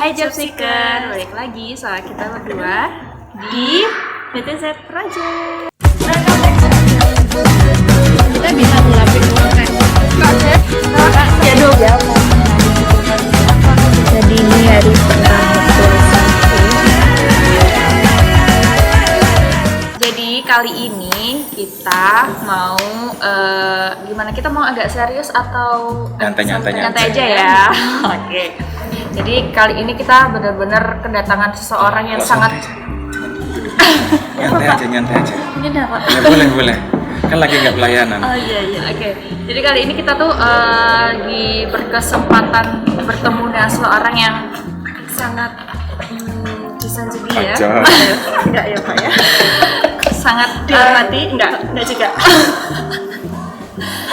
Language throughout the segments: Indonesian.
Hai Job Seeker, balik lagi sama kita berdua di PTZ Project. Kita bisa ngelapin konten. Ya dong. Jadi ini hari pertama tulisan. Jadi kali ini kita mau gimana? Kita mau agak serius atau Nyantai aja ya? Oke. Jadi kali ini kita benar-benar kedatangan seseorang yang sangat nyantai aja. ini dapat. Ya boleh. Kan lagi nggak pelayanan. Oh iya, oke. Jadi kali ini kita tuh lagi berkesempatan bertemu dengan seorang yang sangat disanjungi ya. Aja. Enggak ya Pak ya. Sangat dihormati, enggak juga.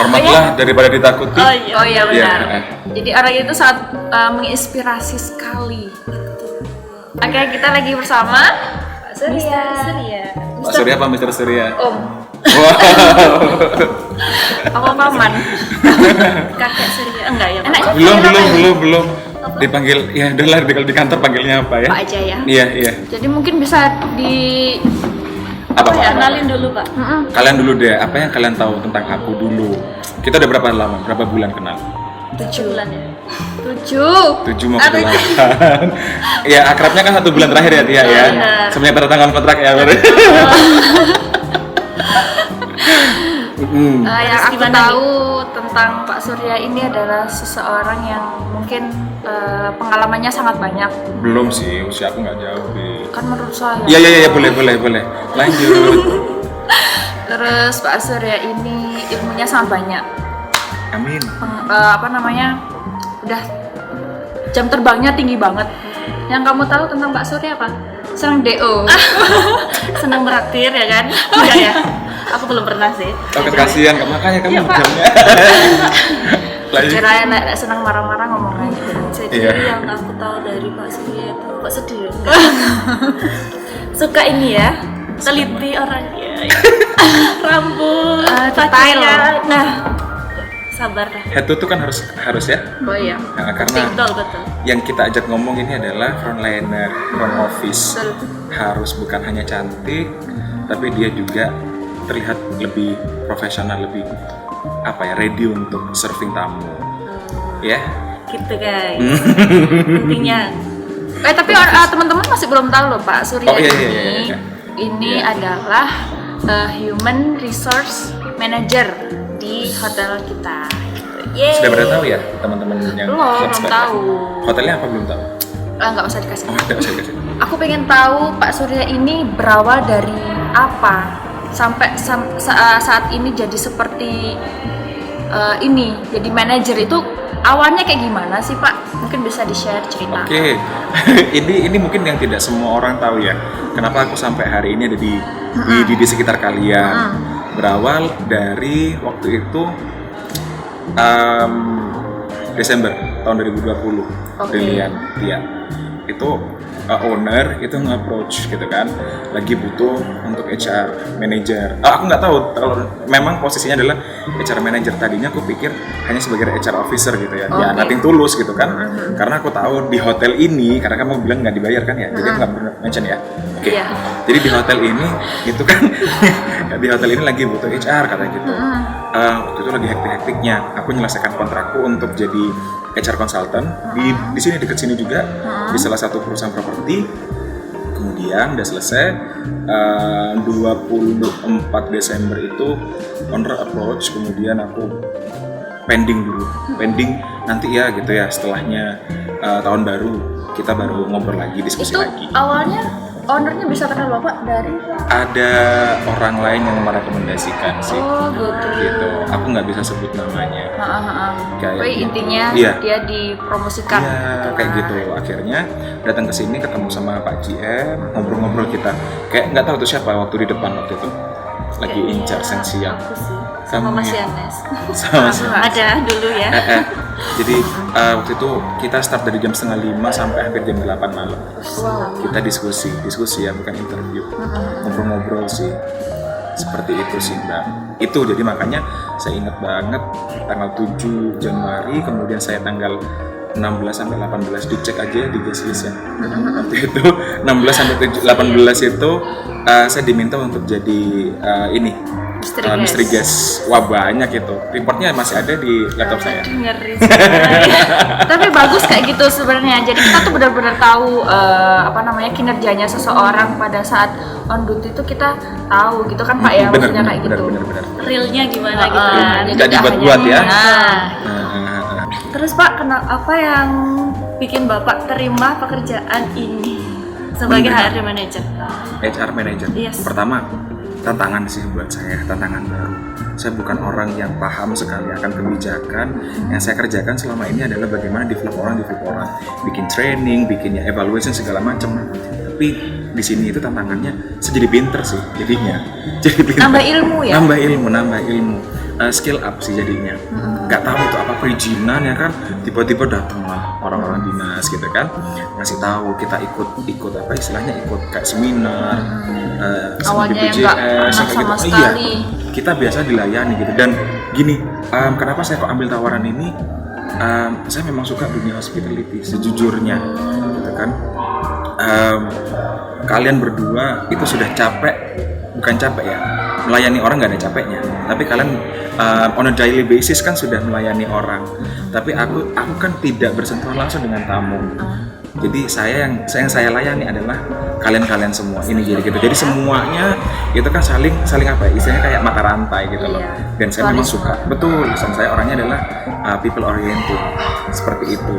Hormatlah daripada ditakuti. Oh iya benar. Iya. Jadi orang itu sangat menginspirasi sekali. Oke, kita lagi bersama Pak Surya. Pak Surya apa Mr. Surya? Om. Wow. Apa paman? Kakek Surya. Enggak ya, Pak. Belum. Dipanggil ya udahlah di kantor panggilnya apa ya? Pak aja ya. Iya. Jadi mungkin bisa di Apa? kenalin dulu Pak. Kalian dulu deh, apa yang kalian tahu tentang aku dulu? Kita udah berapa bulan kenal? 7 bulan ya. 7 7 mau ke 8. Ya akrabnya kan 1 bulan terakhir ya Tia ya. Semenjak tanda tangan kontrak ya. Yang aku tahu tentang Pak Surya ini adalah seseorang yang mungkin pengalamannya sangat banyak. Belum sih, usia aku nggak jauh deh. Kan menurut saya. Iya, boleh. Lanjut. Terus Pak Surya ini ilmunya sangat banyak. Amin. Udah jam terbangnya tinggi banget. Yang kamu tahu tentang Pak Surya apa? Senang DO. Senang beraktir ya kan? Enggak ya? Aku belum pernah sih. Oke, kasihan, makanya kamu Iya, Pak. jamnya. Lanjut. Kirain senang marah-marah ngomongnya. Jadi Iya. yang aku tahu dari Pak Surya itu kok sedih ya? Suka ini ya, teliti orangnya. Rambut, detail. Nah, sabar dah. Head to toe kan harus ya. Oh iya. Nah, karena Betul. yang kita ajak ngomong ini adalah frontliner, front office. Betul. Harus bukan hanya cantik, tapi dia juga terlihat lebih profesional, lebih ready untuk serving tamu. Ya. Gitu guys. Intinya. Tapi teman-teman masih belum tahu loh Pak Surya Oh, iya. ini Iya. adalah Human Resource Manager di hotel kita. Yeay. Sudah pada tahu ya teman-teman yang Belum subscribe? tahu. Hotelnya apa belum tahu? Nggak usah dikasih. Oh, tidak usah dikasih. Aku pengen tahu Pak Surya ini berawal dari apa sampai saat ini jadi seperti ini, jadi manajer itu awalnya kayak gimana sih Pak? Mungkin bisa di-share cerita. Oke, ini mungkin yang tidak semua orang tahu ya. Kenapa aku sampai hari ini ada di sekitar kalian? Berawal dari waktu itu Desember tahun 2020. Oke. Brilian, Tia. Itu owner itu nge-approach gitu kan, lagi butuh untuk HR manager. Aku nggak tahu kalau memang posisinya adalah HR manager. Tadinya aku pikir hanya sebagai HR officer gitu ya, ya Oke. nothing tulus gitu kan. Karena aku tahu di hotel ini, karena kamu bilang nggak dibayar kan ya, jadi aku nggak pernah mention ya. Oke. Iya. Jadi di hotel ini itu kan di hotel ini lagi butuh HR katanya gitu. Waktu itu lagi hektik-hektiknya. Aku menyelesaikan kontrakku untuk jadi HR consultant di sini dekat sini juga di salah satu perusahaan properti. Kemudian udah selesai 24 Desember itu owner approach, kemudian aku pending nanti ya gitu ya, setelahnya tahun baru kita baru ngobrol lagi, diskusi Itu lagi. awalnya ownernya bisa kenal Bapak dari? Ada orang lain yang merekomendasikan sih. Oh Gitu. Aku nggak bisa sebut namanya. Kayak Tapi gitu. intinya Iya. dia dipromosikan. Iya, kayak gitu. Akhirnya datang ke sini ketemu sama Pak GM, ngobrol-ngobrol kita. Kayak nggak tahu tuh siapa waktu di depan waktu itu. Lagi incar siang. Aku sih. Sama Kamu Mas ya? Yanes. Sama sih. Ada dulu ya. Jadi waktu itu kita start dari jam 4:30 sampai hampir jam 8 malam. Wow. Kita diskusi ya, bukan interview. Ngobrol-ngobrol sih. Seperti itu sih Mbak. Itu jadi makanya saya ingat banget tanggal 7 Januari, kemudian saya tanggal 16 sampai 18 dicek aja di guest list ya. Waktu itu 16 sampai 18 itu saya diminta untuk jadi ini mystery guest. Wah banyak itu. Reportnya masih ada di laptop saya. Ngeri. Tapi bagus kayak gitu sebenarnya. Jadi kita tuh benar-benar tahu kinerjanya seseorang pada saat on duty itu kita tahu gitu kan Pak ya, maksudnya kayak gitu. Bener. Realnya gimana gitu kan. Jadi Nggak dibuat-buat ya. Terus Pak, apa yang bikin Bapak terima pekerjaan ini sebagai HRD manager? HR manager. Yes. Pertama, tantangan sih buat saya, tantangan baru. Saya bukan orang yang paham sekali akan kebijakan. Yang saya kerjakan selama ini adalah bagaimana develop orang, bikin training, bikin ya evaluation segala macam. Tapi di sini itu tantangannya saya jadi pinter sih jadinya. Jadi pinter. Nambah ilmu ya? Nambah ilmu. Skill up sih jadinya. Gak tahu itu apa perizinan ya kan, tiba-tiba datanglah orang-orang dinas gitu kan, ngasih tahu kita ikut apa istilahnya, ikut kayak seminar sama awalnya BPJS yang nggak kayak sama gitu. sekali. Iya, kita biasa dilayani gitu. Dan gini, kenapa saya kok ambil tawaran ini, saya memang suka dunia hospitality sejujurnya gitu kan. Kalian berdua itu sudah bukan capek ya, melayani orang nggak ada capeknya, tapi kalian on a daily basis kan sudah melayani orang. Tapi aku kan tidak bersentuhan langsung dengan tamu. Jadi yang saya layani adalah kalian semua ini gitu. Jadi semuanya itu kan saling apa ya, istilahnya kayak mata rantai gitu loh. Dan saya memang suka, betul, dan saya orangnya adalah people oriented seperti itu.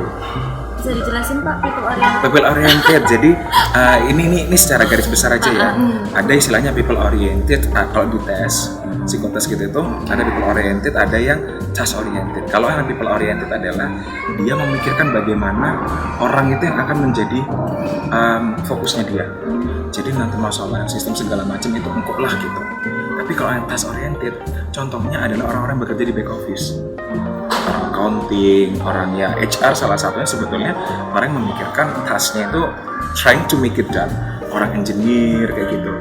Bisa dijelasin Pak, people oriented. Jadi ini secara garis besar aja ya. Ada istilahnya people oriented. Kalau di tes psikotes gitu itu ada people oriented, ada yang task oriented. Kalau yang people oriented adalah dia memikirkan bagaimana orang itu yang akan menjadi fokusnya dia. Jadi nanti masalah sistem segala macam itu engkau lah gitu. Tapi kalau yang task oriented, contohnya adalah orang-orang yang bekerja di back office, orang accounting, orang ya HR salah satunya sebetulnya orang yang memikirkan tasknya itu trying to make it done. Orang engineer kayak gitu.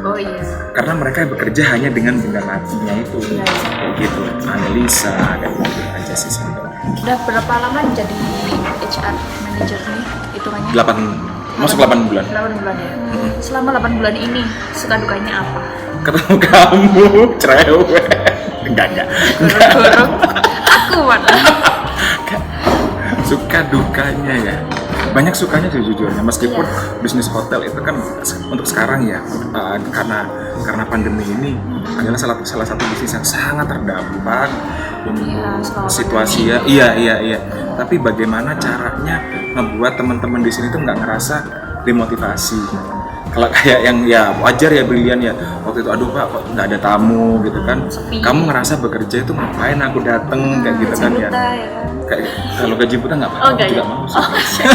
Oh iya. Karena mereka bekerja hanya dengan benda matinya itu, kayak gitu, analisa kayak gitu aja sih sebenarnya. Udah berapa lama jadi HR manager nih hitungannya? masuk 8 bulan. 8 bulan ya. Selama 8 bulan ini suka dukanya apa? Ketemu kamu, cerewet. Enggak. Gorong-gorong. Aku mana? Suka dukanya ya. Banyak sukanya sejujurnya, meskipun bisnis hotel itu kan untuk sekarang ya, karena pandemi ini adalah salah satu bisnis yang sangat terdampak situasi ya. Iya. Tapi bagaimana caranya membuat teman-teman di sini tuh nggak ngerasa demotivasi. Kalau kayak yang ya wajar ya, brilian ya, waktu itu aduh Pak kok nggak ada tamu gitu kan, kamu ngerasa bekerja itu ngapain aku dateng kayak gitu kan ya. Kayak kalau gaji buta nggak apa-apa, aku juga mau sih.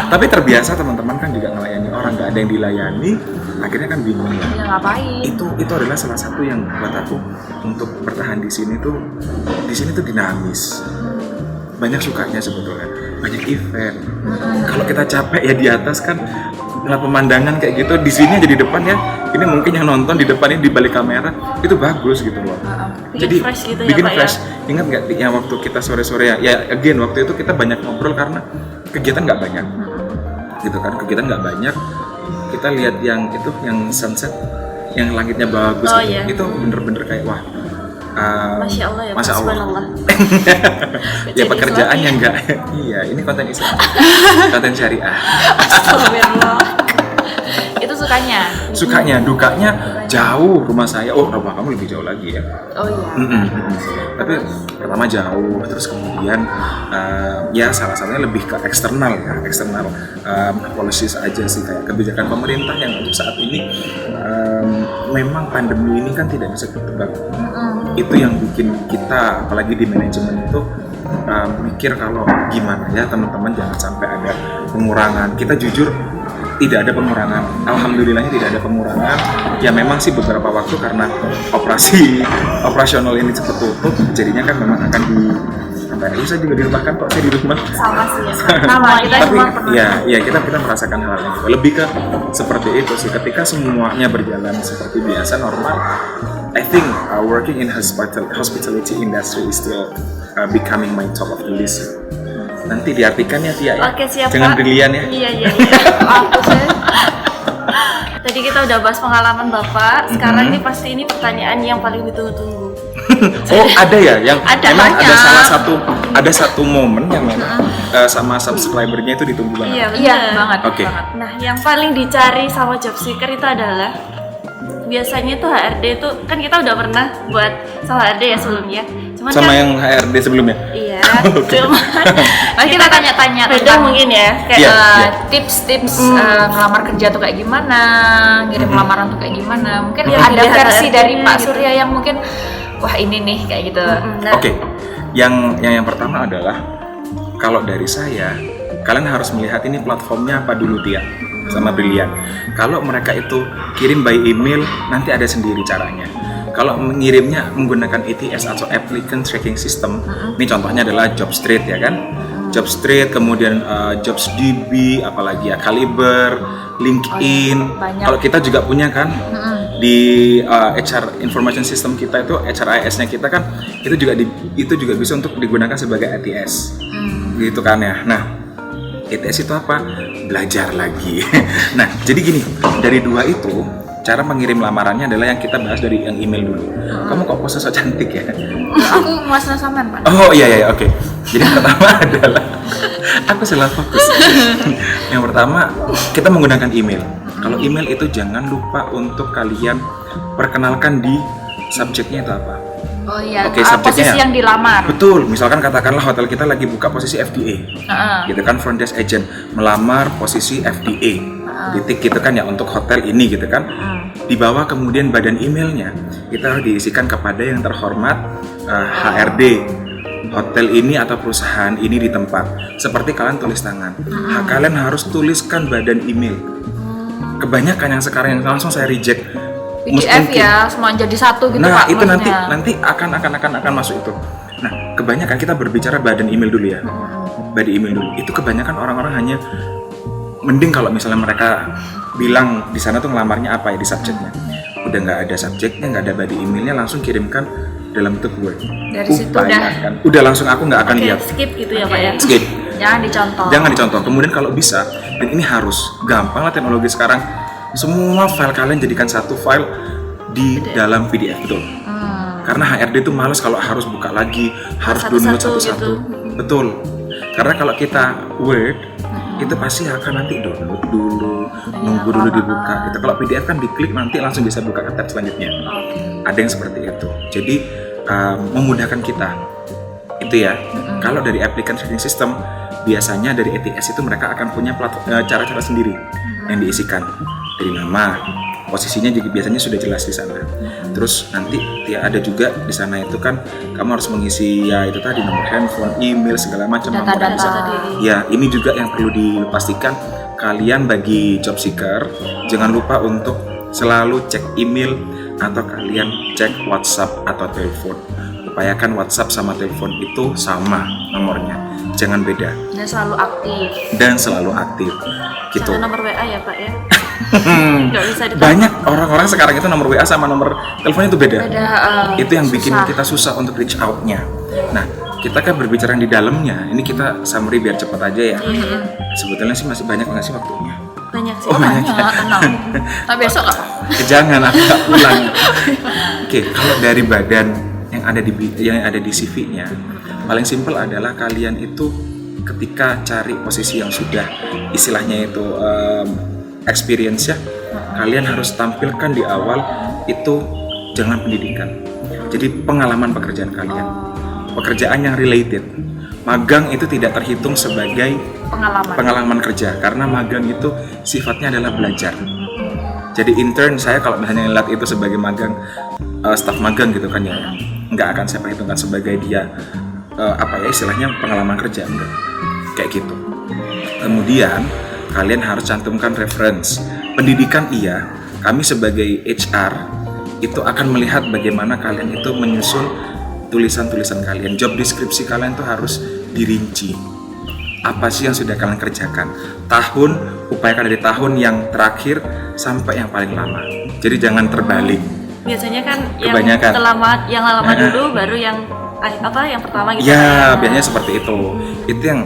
Tapi terbiasa teman-teman kan juga ngelayani orang, nggak ada yang dilayani, akhirnya kan bingung ya. Ngapain? Itu adalah salah satu yang buat aku untuk bertahan di sini tuh dinamis. Banyak sukanya sebetulnya, banyak event. Kalau kita capek ya di atas kan, nah pemandangan kayak gitu di sini aja di depan ya. Ini mungkin yang nonton di depan ini di balik kamera itu bagus gitu loh. Jadi fresh gitu bikin ya, Pak, fresh. Ingat nggak ya waktu kita sore-sore ya again waktu itu kita banyak ngobrol karena kegiatan nggak banyak, gitu kan, kegiatan nggak banyak. Kita lihat yang sunset, yang langitnya bagus, gitu. Iya. Itu bener-bener kayak wah. Masya Allah ya, Masya Allah. subhanallah. Ya pekerjaannya enggak. Iya, ini konten Islam. Konten syariah. Astagfirullah. Itu sukanya. Dukanya jauh rumah saya. Oh, rumah kamu lebih jauh lagi ya. Oh iya. Tapi pertama jauh, terus kemudian ya salah satunya lebih ke eksternal policies aja sih, kayak kebijakan pemerintah yang untuk saat ini memang pandemi ini kan tidak bisa ditebak. Itu yang bikin kita apalagi di manajemen itu mikir kalau gimana ya teman-teman jangan sampai ada pengurangan. Kita jujur tidak ada pengurangan, alhamdulillahnya tidak ada pengurangan. Ya memang sih beberapa waktu karena operasional ini cepat tutup, jadinya kan memang akan saya juga dirumahkan kok, saya di rumah. Sama sih ya. Sama, kita Tapi cuma pernah. ya kita merasakan hal yang gitu. Lebih ke seperti itu sih. Ketika semuanya berjalan seperti biasa normal, I think working in hospitality industry is still becoming my top of the list. nanti diartikan ya Tia ya. Oke, siap, Jangan Pak. brilian ya. Iya. Aku sih. Tadi kita udah bahas pengalaman Bapak. Sekarang nih pasti ini pertanyaan yang paling ditunggu-tunggu. Oh ada ya yang Ada, memang banyak. ada satu momen yang memang sama subscribernya itu ditunggu banget. Iya, Iya, benar. banget. Oke. banget. Nah, yang paling dicari sama job seeker itu adalah biasanya tuh HRD itu kan kita udah pernah buat sama HRD ya sebelumnya. Cuman Sama kan, yang HRD sebelumnya. iya. Cuman Mari kita tanya-tanya beda tentang mungkin ya kayak Iya. tips-tips ngelamar kerja tuh kayak gimana, ngirim lamaran tuh kayak gimana. Mungkin Yang ada dilihat versi HRD-nya dari Pak gitu. Surya yang mungkin wah ini nih kayak gitu. Nah, Oke, yang pertama adalah kalau dari saya, kalian harus melihat ini platformnya apa dulu Tia sama Brilian. Kalau mereka itu kirim by email, nanti ada sendiri caranya. Kalau mengirimnya menggunakan ATS atau Applicant Tracking System, ini contohnya adalah Jobstreet ya kan? Jobstreet, kemudian JobsDB, apalagi ya Caliber, LinkedIn. banyak. Kalau kita juga punya kan di HR Information System kita itu HRIS-nya kita kan itu juga bisa untuk digunakan sebagai ATS, gitu kan ya. Nah, ATS itu apa? Belajar lagi. Nah, jadi gini, dari dua itu cara mengirim lamarannya adalah yang kita bahas dari yang email dulu. Kamu kok pose so cantik ya? Aku nguasain saman Pak. Oh iya oke. Jadi yang pertama adalah aku salah fokus. Yang pertama kita menggunakan email. Kalau email itu jangan lupa untuk kalian perkenalkan di subjeknya itu apa. Oh iya, Oke, subjeknya posisi ya. yang dilamar. Betul, misalkan katakanlah hotel kita lagi buka posisi FDA, gitu kan, front desk agent melamar posisi FDA, titik gitu kan ya untuk hotel ini gitu kan. Di bawah kemudian badan emailnya kita harus diisikan kepada yang terhormat HRD hotel ini atau perusahaan ini di tempat. Seperti kalian tulis tangan, kalian harus tuliskan badan email. Kebanyakan yang sekarang yang langsung saya reject. PDF Mungkin- ya, semua jadi satu gitu Nah Pak. itu maksudnya. nanti akan masuk itu. Nah kebanyakan kita berbicara badan email dulu ya, badan email dulu. Itu kebanyakan orang-orang hanya mending kalau misalnya mereka bilang di sana tuh ngelamarnya apa ya di subjeknya. Udah nggak ada subjeknya, nggak ada body emailnya, langsung kirimkan dalam bentuk Word. Dari situ Udah langsung aku nggak akan oke, lihat. skip gitu ya Pak ya. Skip. Jangan dicontoh. Jangan dicontoh. Kemudian kalau bisa, dan ini harus gampang lah teknologi sekarang. Semua file kalian jadikan satu file di dalam PDF betul. Karena HRD itu males kalau harus buka lagi, harus download Satu-satu satu-satu. gitu. Betul. Karena kalau kita Word itu pasti akan nanti download dulu, nunggu dulu dibuka. Gitu. Kalau PDF kan diklik nanti langsung bisa buka ke tab selanjutnya. Ada yang seperti itu. Jadi memudahkan kita. Itu ya. Kalau dari Applicant Tracking System biasanya dari ATS itu mereka akan punya cara-cara sendiri yang diisikan dari nama, posisinya juga biasanya sudah jelas di sana. Terus nanti ya ada juga di sana itu kan kamu harus mengisi ya itu tadi nomor handphone, email segala macam. Data-data. Ya ini juga yang perlu dipastikan kalian bagi job seeker jangan lupa untuk selalu cek email atau kalian cek WhatsApp atau telepon. Upayakan WhatsApp sama telepon itu sama nomornya, jangan beda Dan selalu aktif. dan selalu aktif gitu. Jangan nomor WA ya Pak ya. Nggak bisa ditambah. Banyak orang-orang sekarang itu nomor WA sama nomor telepon itu beda. Itu yang bikin susah. kita susah untuk reach out-nya. Nah, kita kan berbicara di dalamnya. Ini kita summary biar cepat aja ya. Sebetulnya sih masih banyak nggak sih waktunya? Banyak sih. Oh, banyak. Banyak, tenang. Nah besok nggak apa? Jangan aku nggak pulang. Oke, kalau dari badan yang ada di CV-nya, paling simpel adalah kalian itu ketika cari posisi yang sudah istilahnya itu experience ya, kalian harus tampilkan di awal itu jangan pendidikan. Jadi pengalaman pekerjaan kalian, pekerjaan yang related. Magang itu tidak terhitung sebagai pengalaman kerja karena magang itu sifatnya adalah belajar. Jadi intern saya kalau misalnya lihat itu sebagai magang, staf magang gitu kan ya, nggak akan saya perhitungkan sebagai dia apa ya istilahnya pengalaman kerja, enggak kayak gitu. Kemudian kalian harus cantumkan reference pendidikan. Iya, kami sebagai HR itu akan melihat bagaimana kalian itu menyusun tulisan-tulisan kalian, job deskripsi kalian itu harus dirinci. Apa sih yang sudah kalian kerjakan? Tahun, upayakan dari tahun yang terakhir sampai yang paling lama. Jadi jangan terbalik. Biasanya kan Kebanyakan. yang lama dulu baru yang apa yang pertama gitu. Ya, biasanya seperti itu. Itu yang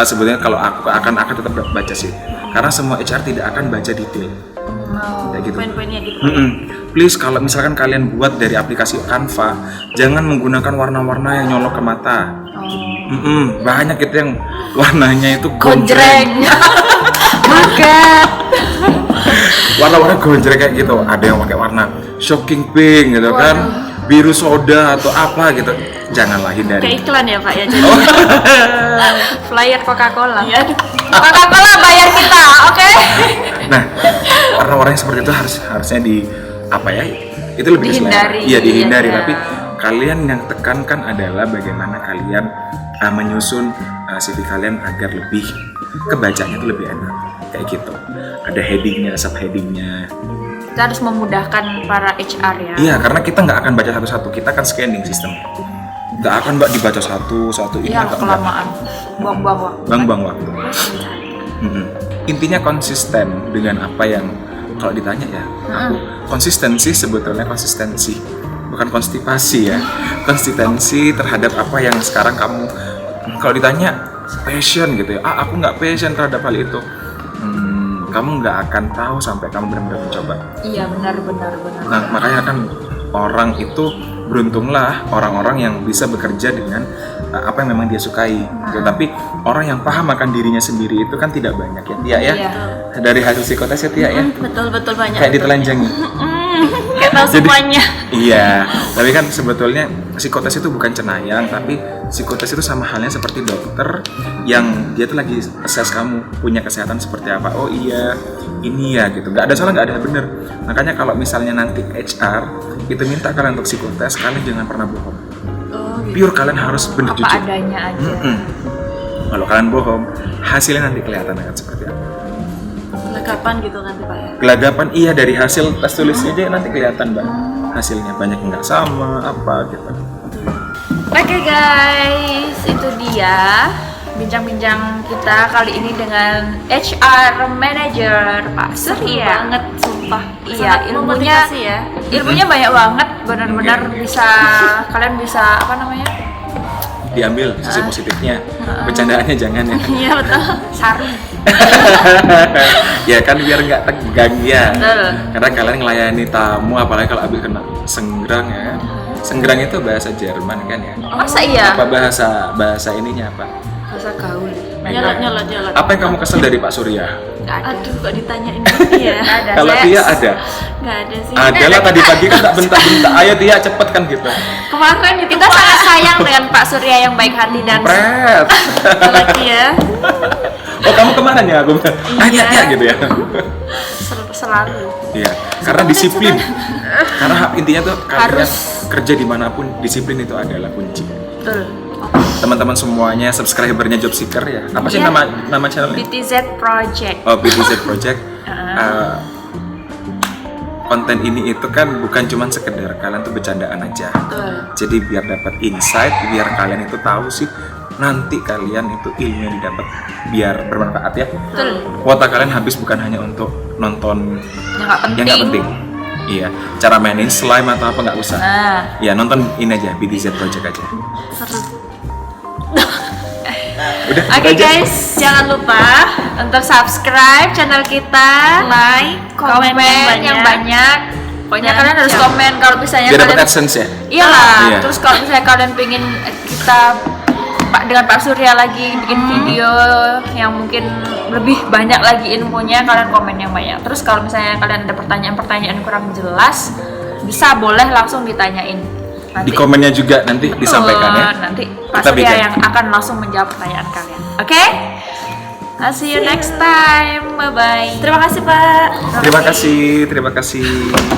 sebenarnya kalau aku akan tetap baca sih. Karena semua HR tidak akan baca detail. Kayak gitu. Poin-poinnya gitu. Please kalau misalkan kalian buat dari aplikasi Canva, jangan menggunakan warna-warna yang nyolok ke mata. Banyak itu yang warnanya itu gonjreng. Bukan. Warna-warna gonjreng kayak gitu. Ada yang pakai warna shocking pink gitu kan, biru soda atau apa gitu. Janganlah hindari. Kayak iklan ya Pak ya. Jadi Flyer Coca-Cola. ya. Coca-Cola bayar kita, oke? Nah, warna-warna yang seperti itu harusnya itu lebih Dihindari. Iya, dihindari. Iya. Tapi kalian yang tekankan adalah bagaimana kalian menyusun CV kalian agar lebih kebacanya itu lebih enak. Kayak gitu. Ada headingnya, subheadingnya. Kita harus memudahkan para HR ya. Iya, karena kita nggak akan baca satu-satu. Kita akan scanning sistem. Nggak akan dibaca satu-satu. Ini Iya, agak kelamaan. Buang-buang waktu. Bang waktu. Intinya konsisten dengan apa yang kalau ditanya ya, aku konsistensi sebetulnya konsistensi, bukan konstipasi ya. Konsistensi terhadap apa yang sekarang kamu, kalau ditanya passion gitu ya, aku nggak passion terhadap hal itu. Kamu nggak akan tahu sampai kamu benar-benar mencoba. Iya, benar. Nah, makanya kan orang itu beruntunglah orang-orang yang bisa bekerja dengan apa yang memang dia sukai. Tapi orang yang paham akan dirinya sendiri itu kan tidak banyak ya, Tia ya. Iya. Dari hasil psikotes ya, Tia ya. Betul banyak. Kayak ditelanjangi. Kayak tahu semuanya. Iya, tapi kan sebetulnya psikotes itu bukan cenayang, tapi psikotes itu sama halnya seperti dokter yang dia tuh lagi assess kamu punya kesehatan seperti apa. Oh iya, ini ya gitu. Nggak ada salah, nggak ada benar. Makanya kalau misalnya nanti HR itu minta kalian untuk psikotes, kalian jangan pernah bohong. Pure kalian harus benar Apa jujur. adanya aja. Kalau kalian bohong, hasilnya nanti kelihatan akan seperti apa. Gelagapan gitu nanti Pak ya. Gelagapan iya, dari hasil tes tulisnya aja nanti kelihatan Mbak. Hasilnya banyak yang nggak sama apa gitu. Oke guys, itu dia bincang-bincang kita kali ini dengan HR Manager Pak Surya. Banget sumpah. Iya, Sangat ilmunya memotivasi ya. ilmunya banyak banget, benar-benar bisa kalian bisa apa namanya? Diambil sisi positifnya, bercandaannya jangan ya. Iya betul. Sari. Ya kan biar nggak tegang ya. Betul. Karena kalian ngelayani tamu, apalagi kalau abis kena senggrang ya kan. Senggrang itu bahasa Jerman kan ya. Masa iya? Apa bahasa ininya apa? Bahasa gaul. Nyolot. Apa yang kamu kesel dari Pak Surya? Nggak ada. Aduh kok ditanyain gitu ya. Nggak ada. Kalau Saya- Tia ada. Nggak ada sih. Ada lah, tadi pagi kan tak bentak-bentak. Ayo Tia cepet kan gitu. Kemarin itu Kita sangat sayang dengan Pak Surya yang baik hati dan Pret. lagi ya. Oh kamu kemana ya? Aku tanya Tia gitu ya. selalu. Iya, karena disiplin. Karena intinya tuh kalian Harus. kerja dimanapun, disiplin itu adalah kunci. Betul. Teman-teman semuanya, subscribernya Job Seeker ya. Apa sih Iya. nama channelnya? BTZ Project. Oh, BTZ Project. Konten ini itu kan bukan cuma sekedar kalian tuh bercandaan aja. Betul. Jadi biar dapat insight, biar kalian itu tahu sih nanti kalian itu ilmu yang didapat biar bermanfaat ya. Betul. Kuota kalian habis bukan hanya untuk nonton Yang nggak penting. Iya, cara mainin slime atau apa nggak usah. Nah, Ya nonton ini aja, BTZ Project aja. Seru. Udah, oke itu aja. guys, jangan lupa untuk subscribe channel kita, Like, komen yang banyak. Pokoknya Dan kalian harus share. komen kalau misalnya Biar dapat kalian AdSense ya. iyalah. Iya. Terus kalau misalnya kalian pengen kita dengan Pak Surya lagi bikin video yang mungkin lebih banyak lagi ilmunya, kalian komen yang banyak. Terus kalau misalnya kalian ada pertanyaan-pertanyaan kurang jelas, bisa boleh langsung ditanyain. Di komennya juga nanti disampaikan ya. Nanti Pak Kita Surya bikin. yang akan langsung menjawab pertanyaan kalian. Oke? I'll see you next time. Bye bye. Terima kasih Pak. Terima kasih.